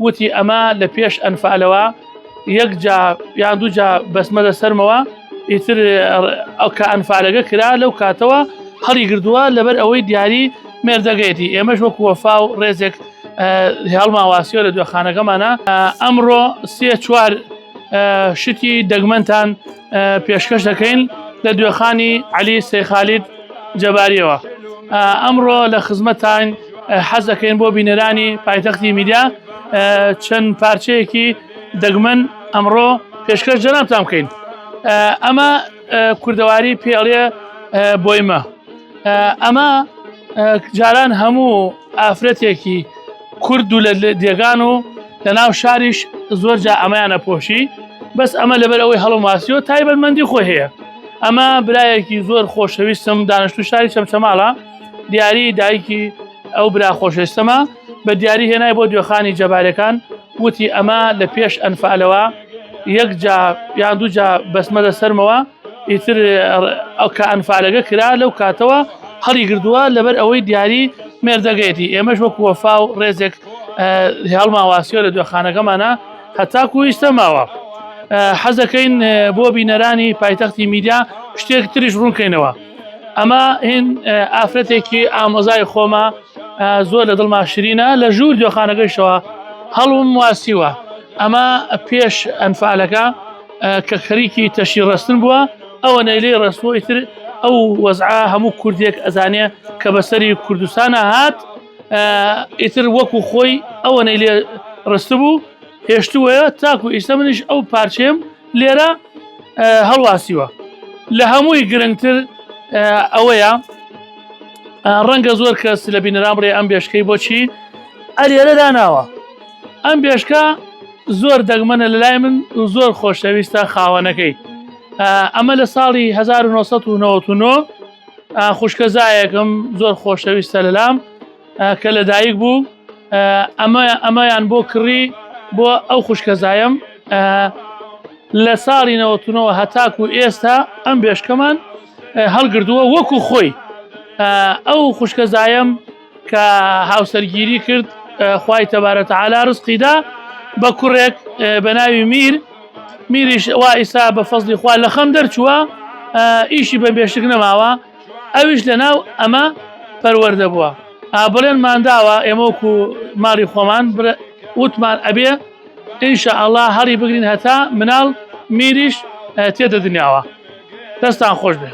وتی ئەمە لە پێش ئەنفالەوە یەک جا یان دوو جا بەسمەدە سەرمەوە ئیتر کە ئەنفالەکە کرا لەو کاتەوە هەڵی گردووە لەبەر ئەوەی دیاری مێردەگەیەتی. ئێمەش وەکو وەفا و ڕێزێک هەڵماواسیۆ لە دوێخانەکەمانە ئەمڕۆ 3-4 شتی دەگمەنتان پێشکەش دەکەین لە دوێخانی عەلی سەیخالید جەباریەوە. ئەمڕۆ لە خزمەتان حەز دەکەین بۆ بینەرانی پایتەختی میدیا چەند پارچەیەکی دەگمەن ئەمڕۆ پێشکەش جەنابتان بکەین. ئەمە کوردەواری پێڵێ بۆیمە. ئەمە جاران هەموو ئافرەتێکی کورد و لە دێگان و لە ناو شاریش زۆر جا ئەمەیانە پۆشی، بەس ئەمە لەبەر ئەوەی هەڵماسیۆ تایبەتمەندی خۆی هەیە. ئەمە برایەکی زۆر خۆشەویستم دانیشتوو شاری چەمچەماڵە، دیاری دایکی ئەو برا خۆشەویستەمە بە دیاری هێنای بۆ دوێخانی جەبارەکان، وتی ئەمە لە پێش ئەنفالەوە یەک جا یان دوو جا بەسمەدە سەرمەوە ئیتر کە ئەنفالەکە کرا لەو کاتەوە هەڵی گردووە لەبەر ئەوەی دیاری مێردەگەیەتی. ئێمەش وەکو وەفا و ڕێزێک هەڵماواسیۆ لە دوێخانەکەمانە هەتاکو ویستە ماوە. حەز دەکەین بۆ بینەرانی پایتەختی میدیا شتێک تریش ڕوونکەینەوە. ئەمە هین ئافرەتێکی ئامۆزای خۆمە زۆر لە دڵما شرینە لە ژوور دوێخانەکەیشەوە هەڵم واسیوە. ئەمە پێش ئەنفالەکە کە خەریکی تەشی ڕستن بووە، ئەوە نەیلەی ڕستووە ئیتر ئەو وەزعە هەموو کوردێک ئەزانێ کە بەسەری کوردستانە هات ئیتر وەکو خۆی ئەوە نەیلێ ڕست بوو هێشتووەیە تاکو ئیستا منیش ئەو پارچێم لێرە هەڵواسیوە. لە هەمووی گرنگتر ئەوەیە ڕەنگە زۆر کەس لە بینەران بڕێ ئەم بێشکەی بۆچی ئەلێرە داناوە. ئەم بێشکە زۆر دەگمەنە لەلای من و زۆر خۆشەویستە خاوەنەکەی. ئەمە لە ساڵی 1999 خوشکەزایەکم زۆر خۆشەویستە لەلام کە لەدایک بوو، ئەمەیان بۆ کڕی بۆ ئەو خوشکەزایم لە ساڵی 99 هەتاکو ئێستا ئەم بێشکەمان هەڵگردووە وەکو خۆی. ئەو خوشکەزایم کە هاوسەرگیری کرد خوای تەبارەک تەعالا ڕزقیدا بە کوڕێک بە ناوی میریش وا ئیسا بە فەزلی خوا لە خەم دەرچووە، ئیشی بە بێشک نەماوە، ئەویش لەناو ئەمە پەروەردە بووە. بڵێن ماداوە ئێمە وەکو ماڵی خۆمان وتمان ئەبێ ئینشاءالله هەڵی بگرین هەتا مناڵ میریش تێدە دنیاوە. دەستان خۆش بێ.